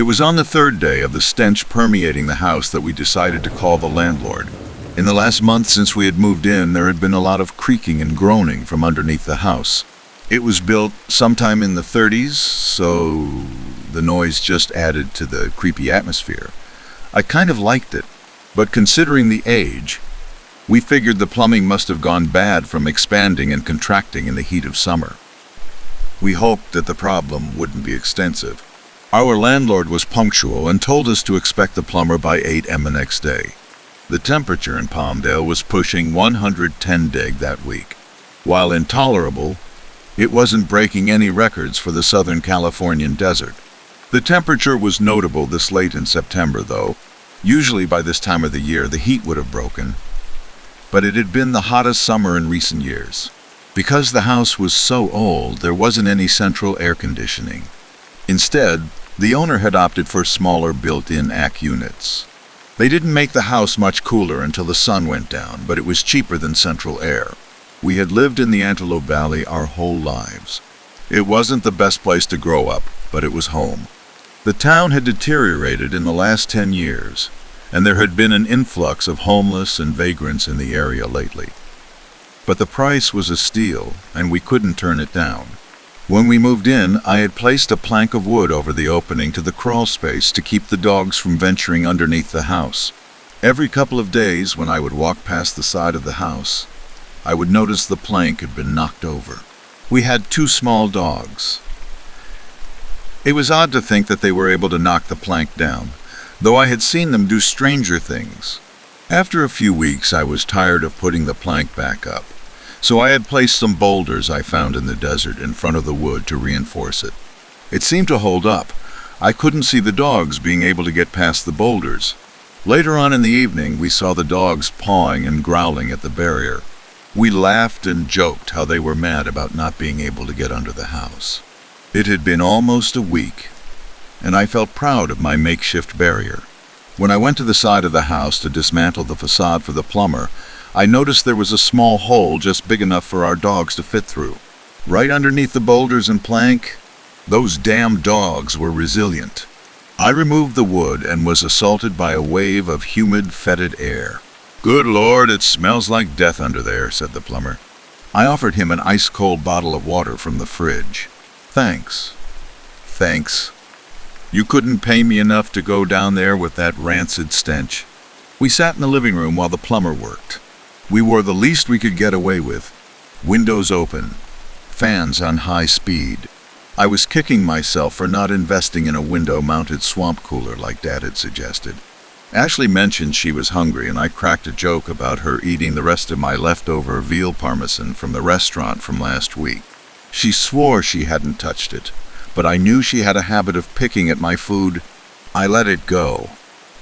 It was on the third day of the stench permeating the house that we decided to call the landlord. In the last month since we had moved in, there had been a lot of creaking and groaning from underneath the house. It was built sometime in the 30s, so the noise just added to the creepy atmosphere. I kind of liked it, but considering the age, we figured the plumbing must have gone bad from expanding and contracting in the heat of summer. We hoped that the problem wouldn't be extensive. Our landlord was punctual and told us to expect the plumber by 8 a.m. the next day. The temperature in Palmdale was pushing 110 deg that week. While intolerable, it wasn't breaking any records for the Southern Californian desert. The temperature was notable this late in September, though. Usually by this time of the year, the heat would have broken. But it had been the hottest summer in recent years. Because the house was so old, there wasn't any central air conditioning. Instead, the owner had opted for smaller built-in AC units. They didn't make the house much cooler until the sun went down, but it was cheaper than central air. We had lived in the Antelope Valley our whole lives. It wasn't the best place to grow up, but it was home. The town had deteriorated in the last 10 years, and there had been an influx of homeless and vagrants in the area lately. But the price was a steal, and we couldn't turn it down. When we moved in, I had placed a plank of wood over the opening to the crawl space to keep the dogs from venturing underneath the house. Every couple of days, when I would walk past the side of the house, I would notice the plank had been knocked over. We had 2 small dogs. It was odd to think that they were able to knock the plank down, though I had seen them do stranger things. After a few weeks, I was tired of putting the plank back up, so I had placed some boulders I found in the desert in front of the wood to reinforce it. It seemed to hold up. I couldn't see the dogs being able to get past the boulders. Later on in the evening, we saw the dogs pawing and growling at the barrier. We laughed and joked how they were mad about not being able to get under the house. It had been almost a week, and I felt proud of my makeshift barrier. When I went to the side of the house to dismantle the facade for the plumber, I noticed there was a small hole just big enough for our dogs to fit through. Right underneath the boulders and plank, those damn dogs were resilient. I removed the wood and was assaulted by a wave of humid, fetid air. "Good Lord, it smells like death under there," said the plumber. I offered him an ice-cold bottle of water from the fridge. Thanks. You couldn't pay me enough to go down there with that rancid stench." We sat in the living room while the plumber worked. We wore the least we could get away with. Windows open, fans on high speed. I was kicking myself for not investing in a window-mounted swamp cooler like Dad had suggested. Ashley mentioned she was hungry, and I cracked a joke about her eating the rest of my leftover veal parmesan from the restaurant from last week. She swore she hadn't touched it, but I knew she had a habit of picking at my food. I let it go.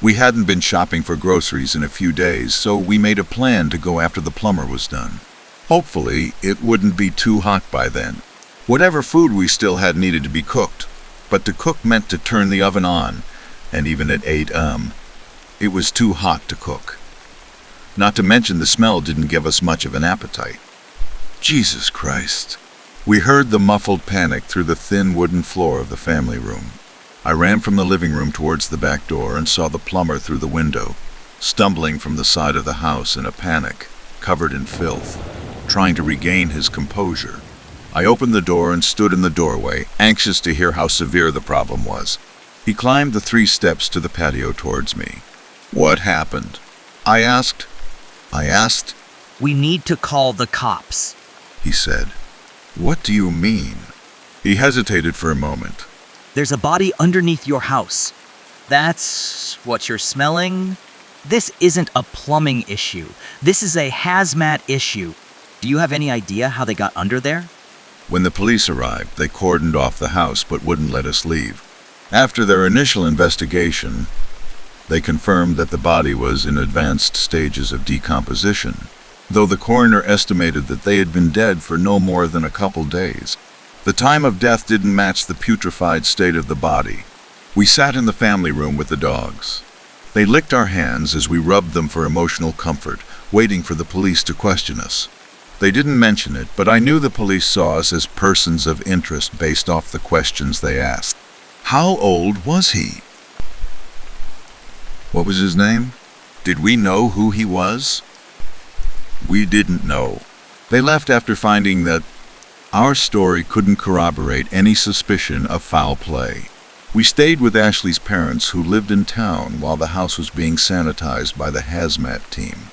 We hadn't been shopping for groceries in a few days, so we made a plan to go after the plumber was done. Hopefully, it wouldn't be too hot by then. Whatever food we still had needed to be cooked, but to cook meant to turn the oven on, and even at 8 it was too hot to cook. Not to mention the smell didn't give us much of an appetite. Jesus Christ. We heard the muffled panic through the thin wooden floor of the family room. I ran from the living room towards the back door and saw the plumber through the window, stumbling from the side of the house in a panic, covered in filth, trying to regain his composure. I opened the door and stood in the doorway, anxious to hear how severe the problem was. He climbed the 3 steps to the patio towards me. "What happened?" I asked. "We need to call the cops," he said. "What do you mean?" He hesitated for a moment. "There's a body underneath your house. That's what you're smelling? This isn't a plumbing issue. This is a hazmat issue. Do you have any idea how they got under there?" When the police arrived, they cordoned off the house but wouldn't let us leave. After their initial investigation, they confirmed that the body was in advanced stages of decomposition, though the coroner estimated that they had been dead for no more than a couple days. The time of death didn't match the putrefied state of the body. We sat in the family room with the dogs. They licked our hands as we rubbed them for emotional comfort, waiting for the police to question us. They didn't mention it, but I knew the police saw us as persons of interest based off the questions they asked. How old was he? What was his name? Did we know who he was? We didn't know. They left after finding that our story couldn't corroborate any suspicion of foul play. We stayed with Ashley's parents, who lived in town while the house was being sanitized by the hazmat team.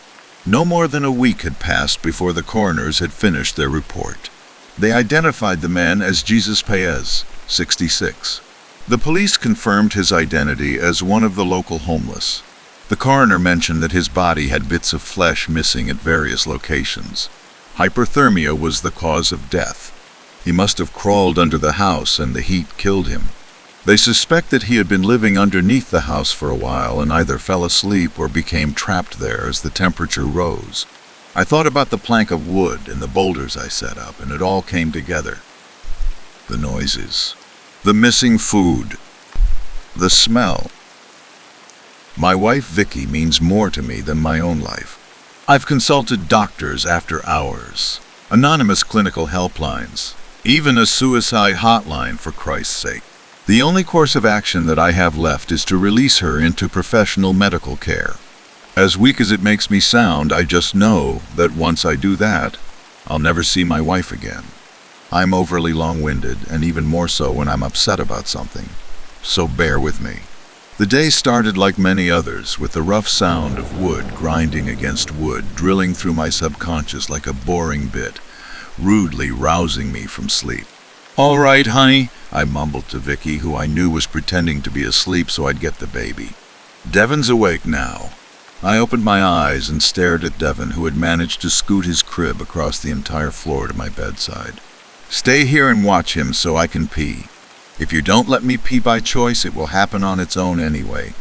No more than a week had passed before the coroners had finished their report. They identified the man as Jesus Paez, 66. The police confirmed his identity as one of the local homeless. The coroner mentioned that his body had bits of flesh missing at various locations. Hyperthermia was the cause of death. He must have crawled under the house and the heat killed him. They suspect that he had been living underneath the house for a while and either fell asleep or became trapped there as the temperature rose. I thought about the plank of wood and the boulders I set up, and it all came together. The noises, the missing food, the smell. My wife Vicky means more to me than my own life. I've consulted doctors after hours, anonymous clinical helplines, even a suicide hotline, for Christ's sake. The only course of action that I have left is to release her into professional medical care. As weak as it makes me sound, I just know that once I do that, I'll never see my wife again. I'm overly long-winded, and even more so when I'm upset about something, so bear with me. The day started like many others, with the rough sound of wood grinding against wood drilling through my subconscious like a boring bit, rudely rousing me from sleep. "All right, honey," I mumbled to Vicky, who I knew was pretending to be asleep so I'd get the baby. "Devon's awake now." I opened my eyes and stared at Devon, who had managed to scoot his crib across the entire floor to my bedside. "Stay here and watch him so I can pee. If you don't let me pee by choice, it will happen on its own anyway,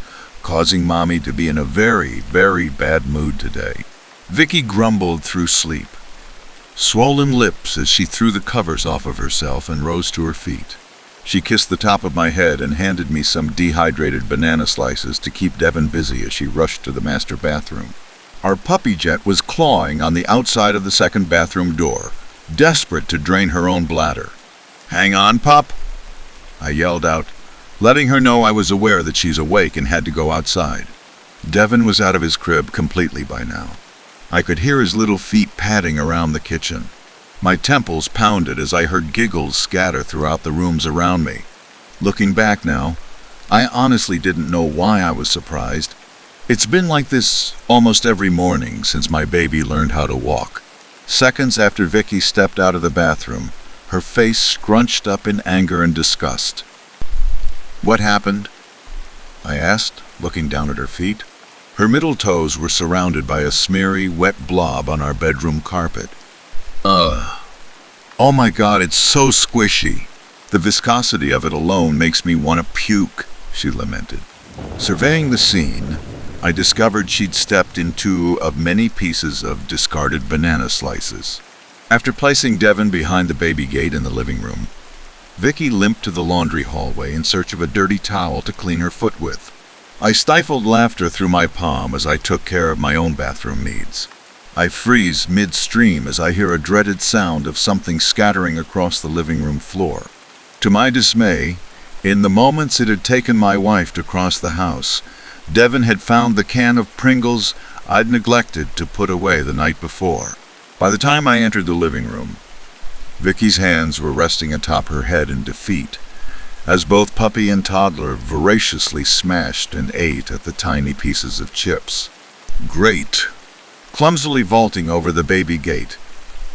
causing Mommy to be in a very, very bad mood today." Vicky grumbled through sleep, swollen lips as she threw the covers off of herself and rose to her feet. She kissed the top of my head and handed me some dehydrated banana slices to keep Devon busy as she rushed to the master bathroom. Our puppy Jet was clawing on the outside of the second bathroom door, desperate to drain her own bladder. "Hang on, pup," I yelled out, letting her know I was aware that she's awake and had to go outside. Devon was out of his crib completely by now. I could hear his little feet padding around the kitchen. My temples pounded as I heard giggles scatter throughout the rooms around me. Looking back now, I honestly didn't know why I was surprised. It's been like this almost every morning since my baby learned how to walk. Seconds after Vicky stepped out of the bathroom, her face scrunched up in anger and disgust. "What happened?" I asked, looking down at her feet. Her middle toes were surrounded by a smeary, wet blob on our bedroom carpet. Oh my God, it's so squishy. The viscosity of it alone makes me want to puke," she lamented. Surveying the scene, I discovered she'd stepped in two of many pieces of discarded banana slices. After placing Devon behind the baby gate in the living room, Vicky limped to the laundry hallway in search of a dirty towel to clean her foot with. I stifled laughter through my palm as I took care of my own bathroom needs. I freeze midstream as I hear a dreaded sound of something scattering across the living room floor. To my dismay, in the moments it had taken my wife to cross the house, Devon had found the can of Pringles I'd neglected to put away the night before. By the time I entered the living room, Vicky's hands were resting atop her head in defeat, as both puppy and toddler voraciously smashed and ate at the tiny pieces of chips. "Great!" Clumsily vaulting over the baby gate,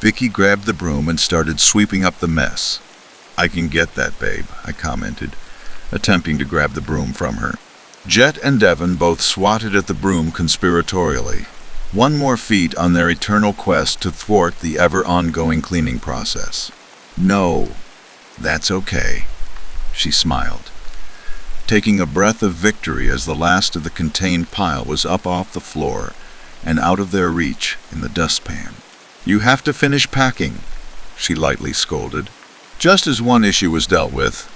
Vicky grabbed the broom and started sweeping up the mess. "I can get that, babe," I commented, attempting to grab the broom from her. Jet and Devon both swatted at the broom conspiratorially, one more feat on their eternal quest to thwart the ever-ongoing cleaning process. "No, that's okay," she smiled, taking a breath of victory as the last of the contained pile was up off the floor and out of their reach in the dustpan. "You have to finish packing," she lightly scolded. Just as one issue was dealt with,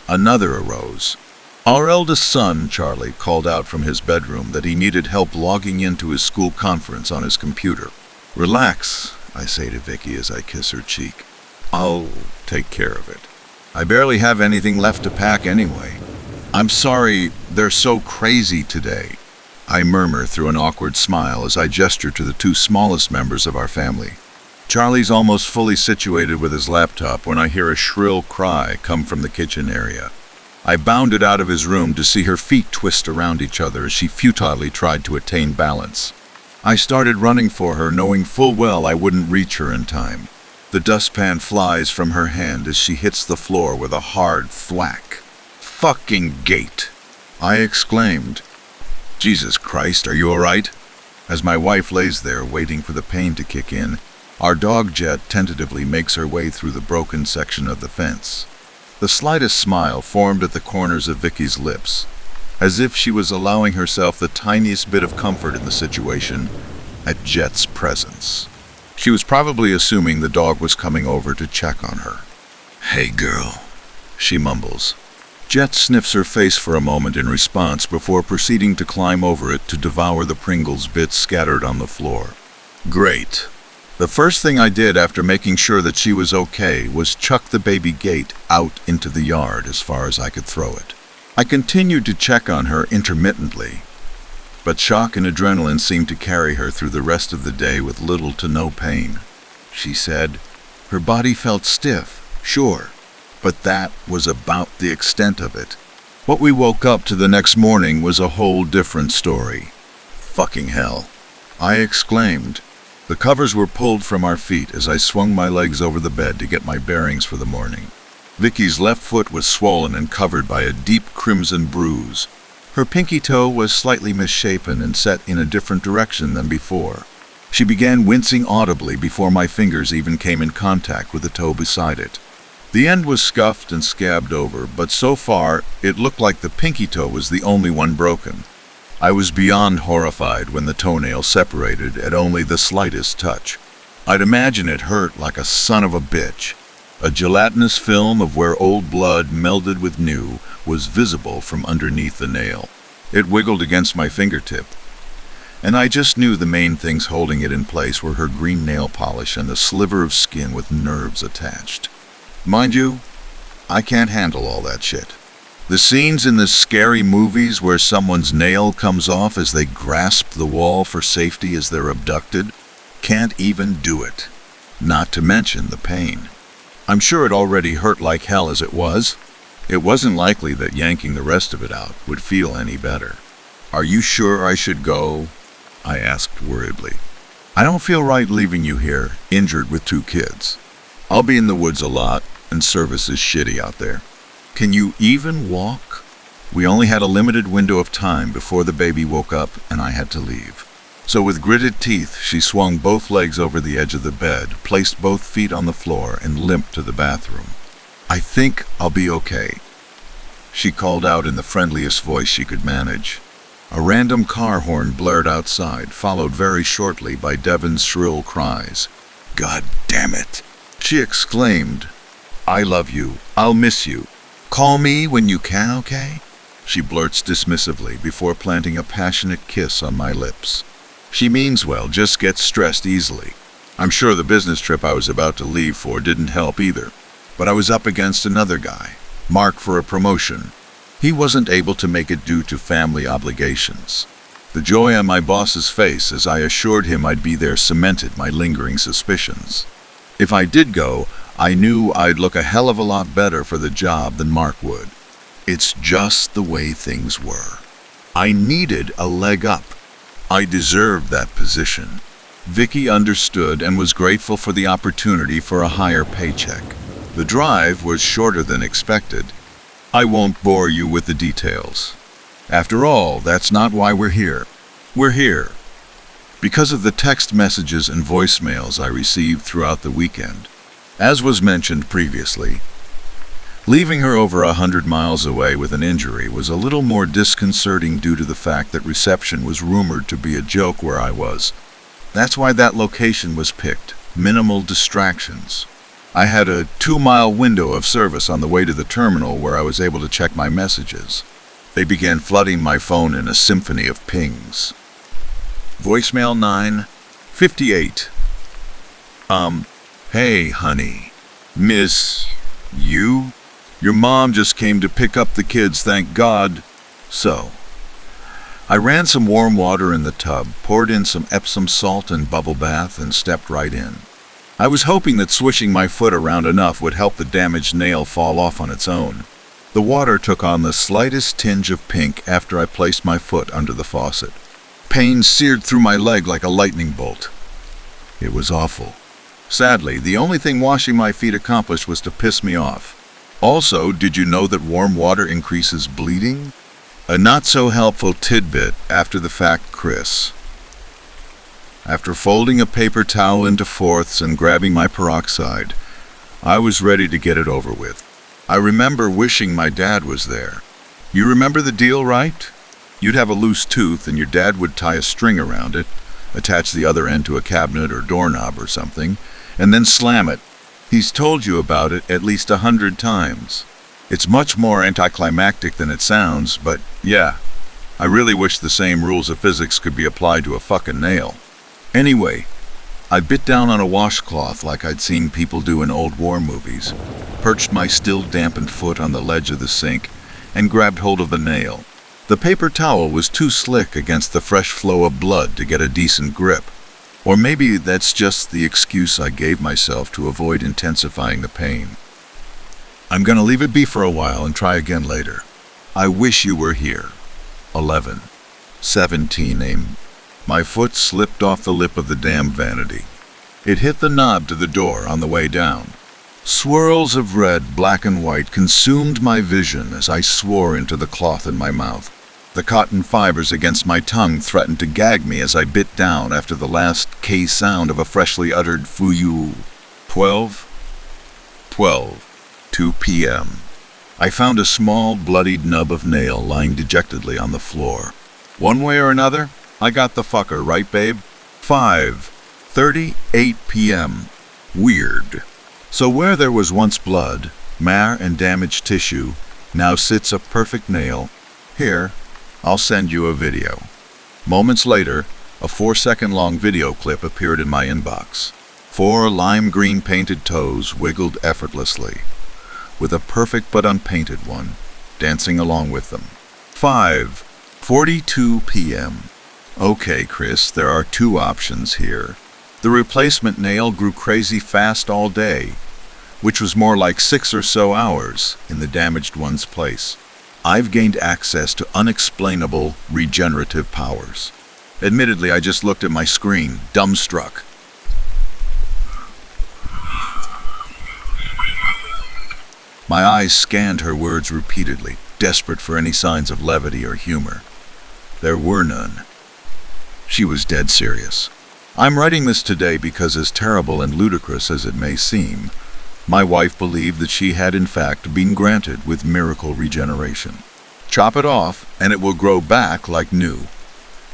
another arose. Our eldest son, Charlie, called out from his bedroom that he needed help logging into his school conference on his computer. "Relax," I say to Vicky as I kiss her cheek. "I'll take care of it. I barely have anything left to pack anyway. I'm sorry they're so crazy today." I murmur through an awkward smile as I gesture to the two smallest members of our family. Charlie's almost fully situated with his laptop when I hear a shrill cry come from the kitchen area. I bounded out of his room to see her feet twist around each other as she futilely tried to attain balance. I started running for her, knowing full well I wouldn't reach her in time. The dustpan flies from her hand as she hits the floor with a hard thwack. "Fucking gate!" I exclaimed. "Jesus Christ, are you all right?" As my wife lays there waiting for the pain to kick in, our dog Jet tentatively makes her way through the broken section of the fence. The slightest smile formed at the corners of Vicky's lips, as if she was allowing herself the tiniest bit of comfort in the situation at Jet's presence. She was probably assuming the dog was coming over to check on her. "Hey girl," she mumbles. Jet sniffs her face for a moment in response before proceeding to climb over it to devour the Pringles bits scattered on the floor. Great. The first thing I did after making sure that she was okay was chuck the baby gate out into the yard as far as I could throw it. I continued to check on her intermittently, but shock and adrenaline seemed to carry her through the rest of the day with little to no pain. She said her body felt stiff, sure, but that was about the extent of it. What we woke up to the next morning was a whole different story. "Fucking hell," I exclaimed. The covers were pulled from our feet as I swung my legs over the bed to get my bearings for the morning. Vicky's left foot was swollen and covered by a deep crimson bruise. Her pinky toe was slightly misshapen and set in a different direction than before. She began wincing audibly before my fingers even came in contact with the toe beside it. The end was scuffed and scabbed over, but so far it looked like the pinky toe was the only one broken. I was beyond horrified when the toenail separated at only the slightest touch. I'd imagine it hurt like a son of a bitch. A gelatinous film of where old blood melded with new was visible from underneath the nail. It wiggled against my fingertip, and I just knew the main things holding it in place were her green nail polish and the sliver of skin with nerves attached. Mind you, I can't handle all that shit. The scenes in the scary movies where someone's nail comes off as they grasp the wall for safety as they're abducted, can't even do it. Not to mention the pain. I'm sure it already hurt like hell as it was. It wasn't likely that yanking the rest of it out would feel any better. "Are you sure I should go?" I asked worriedly. "I don't feel right leaving you here, injured with 2 kids. I'll be in the woods a lot, and service is shitty out there. Can you even walk?" We only had a limited window of time before the baby woke up and I had to leave. So with gritted teeth, she swung both legs over the edge of the bed, placed both feet on the floor, and limped to the bathroom. "I think I'll be okay," she called out in the friendliest voice she could manage. A random car horn blared outside, followed very shortly by Devon's shrill cries. "God damn it," she exclaimed. "I love you. I'll miss you. Call me when you can, okay?" She blurts dismissively before planting a passionate kiss on my lips. She means well, just gets stressed easily. I'm sure the business trip I was about to leave for didn't help either. But I was up against another guy, Mark, for a promotion. He wasn't able to make it due to family obligations. The joy on my boss's face as I assured him I'd be there cemented my lingering suspicions. If I did go, I knew I'd look a hell of a lot better for the job than Mark would. It's just the way things were. I needed a leg up. I deserved that position. Vicky understood and was grateful for the opportunity for a higher paycheck. The drive was shorter than expected. I won't bore you with the details. After all, that's not why we're here. We're here because of the text messages and voicemails I received throughout the weekend. As was mentioned previously, leaving her over 100 miles away with an injury was a little more disconcerting due to the fact that reception was rumored to be a joke where I was. That's why that location was picked. Minimal distractions. I had a 2-mile window of service on the way to the terminal where I was able to check my messages. They began flooding my phone in a symphony of pings. Voicemail 958. Hey, honey. Miss you? Your mom just came to pick up the kids, thank God. So, I ran some warm water in the tub, poured in some Epsom salt and bubble bath, and stepped right in. I was hoping that swishing my foot around enough would help the damaged nail fall off on its own. The water took on the slightest tinge of pink after I placed my foot under the faucet. Pain seared through my leg like a lightning bolt. It was awful. Sadly, the only thing washing my feet accomplished was to piss me off. Also, did you know that warm water increases bleeding? A not-so-helpful tidbit after the fact, Chris. After folding a paper towel into fourths and grabbing my peroxide, I was ready to get it over with. I remember wishing my dad was there. You remember the deal, right? You'd have a loose tooth and your dad would tie a string around it, attach the other end to a cabinet or doorknob or something, and then slam it. He's told you about it at least 100 times. It's much more anticlimactic than it sounds, but yeah, I really wish the same rules of physics could be applied to a fucking nail. Anyway, I bit down on a washcloth like I'd seen people do in old war movies, perched my still dampened foot on the ledge of the sink, and grabbed hold of the nail. The paper towel was too slick against the fresh flow of blood to get a decent grip. Or maybe that's just the excuse I gave myself to avoid intensifying the pain. I'm gonna leave it be for a while and try again later. I wish you were here. 11. 17 aim. My foot slipped off the lip of the damn vanity. It hit the knob to the door on the way down. Swirls of red, black, and white consumed my vision as I swore into the cloth in my mouth. The cotton fibers against my tongue threatened to gag me as I bit down after the last K sound of a freshly uttered fuyu. 12. 2 p.m. I found a small, bloodied nub of nail lying dejectedly on the floor. One way or another, I got the fucker, right, babe? 5:38 p.m. Weird. So where there was once blood, marrow, and damaged tissue, now sits a perfect nail. Here, I'll send you a video. Moments later, a 4-second-long video clip appeared in my inbox. 4 lime green painted toes wiggled effortlessly, with a perfect but unpainted one dancing along with them. 5:42 p.m. Okay, Chris, there are 2 options here. The replacement nail grew crazy fast all day, which was more like 6 or so hours in the damaged one's place. I've gained access to unexplainable regenerative powers. Admittedly, I just looked at my screen, dumbstruck. My eyes scanned her words repeatedly, desperate for any signs of levity or humor. There were none. She was dead serious. I'm writing this today because, as terrible and ludicrous as it may seem, my wife believed that she had in fact been granted with miracle regeneration. Chop it off and it will grow back like new,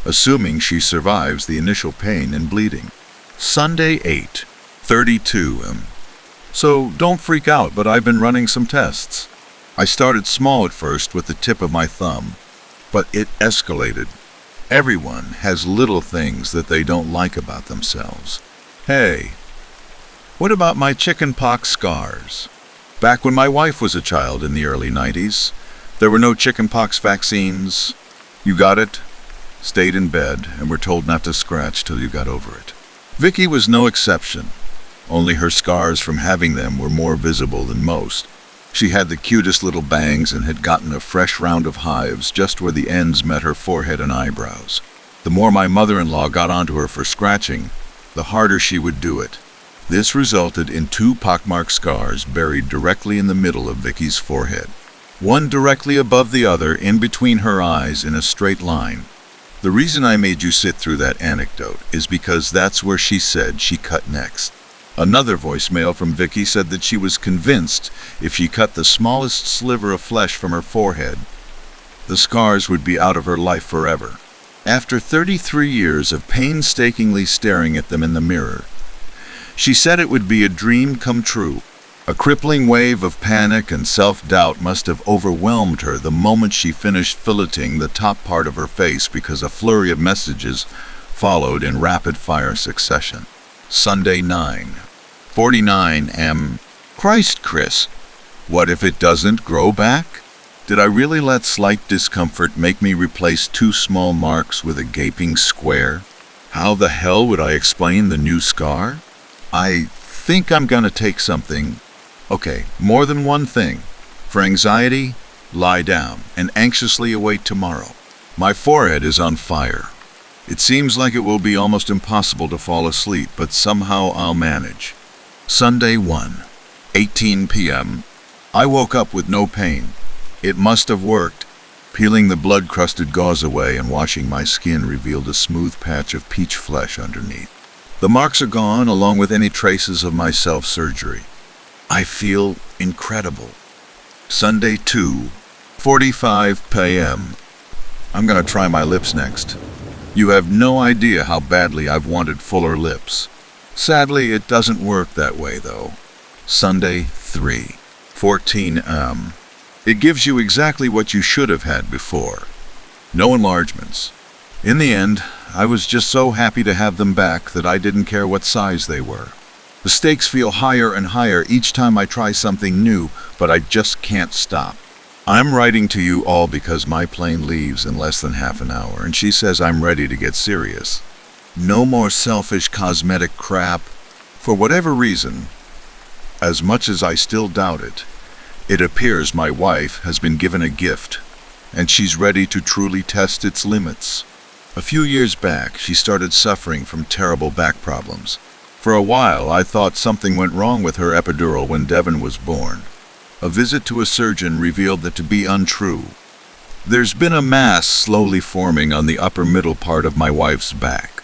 assuming she survives the initial pain and bleeding. Sunday 8:32 am. So don't freak out, but I've been running some tests. I started small at first with the tip of my thumb, but it escalated. Everyone has little things that they don't like about themselves. Hey, what about my chickenpox scars? Back when my wife was a child in the early 90s, there were no chickenpox vaccines. You got it, stayed in bed, and were told not to scratch till you got over it. Vicky was no exception. Only her scars from having them were more visible than most. She had the cutest little bangs and had gotten a fresh round of hives just where the ends met her forehead and eyebrows. The more my mother-in-law got onto her for scratching, the harder she would do it. This resulted in 2 pockmarked scars buried directly in the middle of Vicky's forehead. One directly above the other in between her eyes in a straight line. The reason I made you sit through that anecdote is because that's where she said she cut next. Another voicemail from Vicky said that she was convinced if she cut the smallest sliver of flesh from her forehead, the scars would be out of her life forever. After 33 years of painstakingly staring at them in the mirror, she said it would be a dream come true. A crippling wave of panic and self-doubt must have overwhelmed her the moment she finished filleting the top part of her face because a flurry of messages followed in rapid-fire succession. Sunday 9:49 am. Christ, Chris, what if it doesn't grow back? Did I really let slight discomfort make me replace 2 small marks with a gaping square? How the hell would I explain the new scar? I think I'm gonna take something. Okay, more than one thing. For anxiety, lie down and anxiously await tomorrow. My forehead is on fire. It seems like it will be almost impossible to fall asleep, but somehow I'll manage. Sunday 1, 18 p.m. I woke up with no pain. It must have worked. Peeling the blood-crusted gauze away and washing my skin revealed a smooth patch of peach flesh underneath. The marks are gone, along with any traces of my self-surgery. I feel incredible. Sunday 2, 45 p.m. I'm gonna try my lips next. You have no idea how badly I've wanted fuller lips. Sadly, it doesn't work that way, though. Sunday 3, 14 m. It gives you exactly what you should have had before. No enlargements. In the end, I was just so happy to have them back that I didn't care what size they were. The stakes feel higher and higher each time I try something new, but I just can't stop. I'm writing to you all because my plane leaves in less than half an hour, and she says I'm ready to get serious. No more selfish cosmetic crap. For whatever reason, as much as I still doubt it, it appears my wife has been given a gift, and she's ready to truly test its limits. A few years back, she started suffering from terrible back problems. For a while, I thought something went wrong with her epidural when Devon was born. A visit to a surgeon revealed that to be untrue. There's been a mass slowly forming on the upper middle part of my wife's back.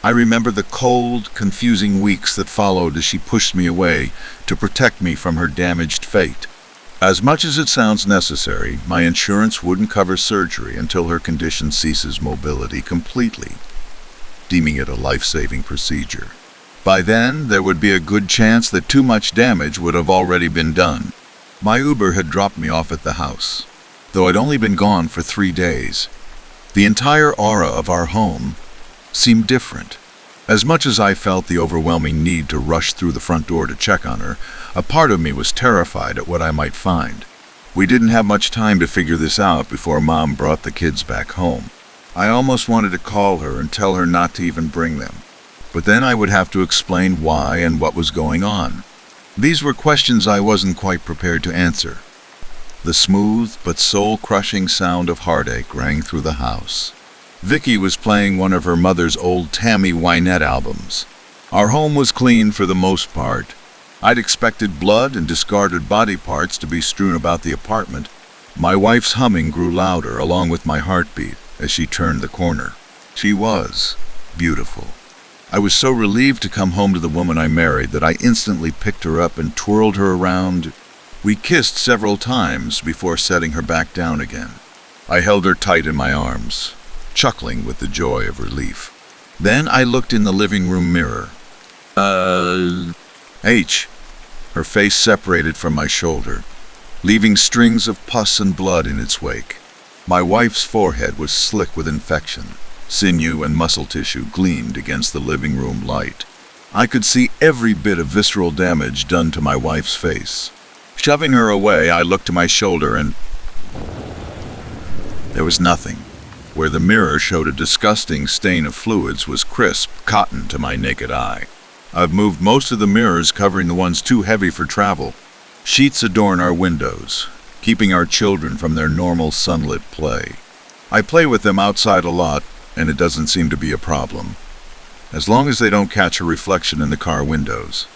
I remember the cold, confusing weeks that followed as she pushed me away to protect me from her damaged fate. As much as it sounds necessary, my insurance wouldn't cover surgery until her condition ceases mobility completely, deeming it a life-saving procedure. By then, there would be a good chance that too much damage would have already been done. My Uber had dropped me off at the house. Though I'd only been gone for 3 days, the entire aura of our home seemed different. As much as I felt the overwhelming need to rush through the front door to check on her, a part of me was terrified at what I might find. We didn't have much time to figure this out before Mom brought the kids back home. I almost wanted to call her and tell her not to even bring them. But then I would have to explain why and what was going on. These were questions I wasn't quite prepared to answer. The smooth but soul-crushing sound of heartache rang through the house. Vicky was playing one of her mother's old Tammy Wynette albums. Our home was clean for the most part. I'd expected blood and discarded body parts to be strewn about the apartment. My wife's humming grew louder along with my heartbeat as she turned the corner. She was beautiful. I was so relieved to come home to the woman I married that I instantly picked her up and twirled her around. We kissed several times before setting her back down again. I held her tight in my arms, chuckling with the joy of relief. Then I looked in the living room mirror. Her face separated from my shoulder, leaving strings of pus and blood in its wake. My wife's forehead was slick with infection. Sinew and muscle tissue gleamed against the living room light. I could see every bit of visceral damage done to my wife's face. Shoving her away, I looked to my shoulder and there was nothing. Where the mirror showed a disgusting stain of fluids was crisp cotton to my naked eye. I've moved most of the mirrors, covering the ones too heavy for travel. Sheets adorn our windows, keeping our children from their normal sunlit play. I play with them outside a lot, and it doesn't seem to be a problem, as long as they don't catch a reflection in the car windows.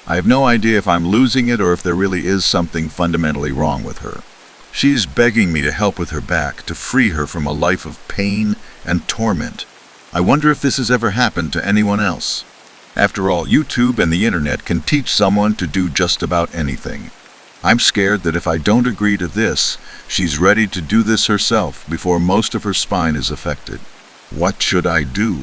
I have no idea if I'm losing it or if there really is something fundamentally wrong with her. She's begging me to help with her back, to free her from a life of pain and torment. I wonder if this has ever happened to anyone else. After all, YouTube and the internet can teach someone to do just about anything. I'm scared that if I don't agree to this, she's ready to do this herself before most of her spine is affected. What should I do?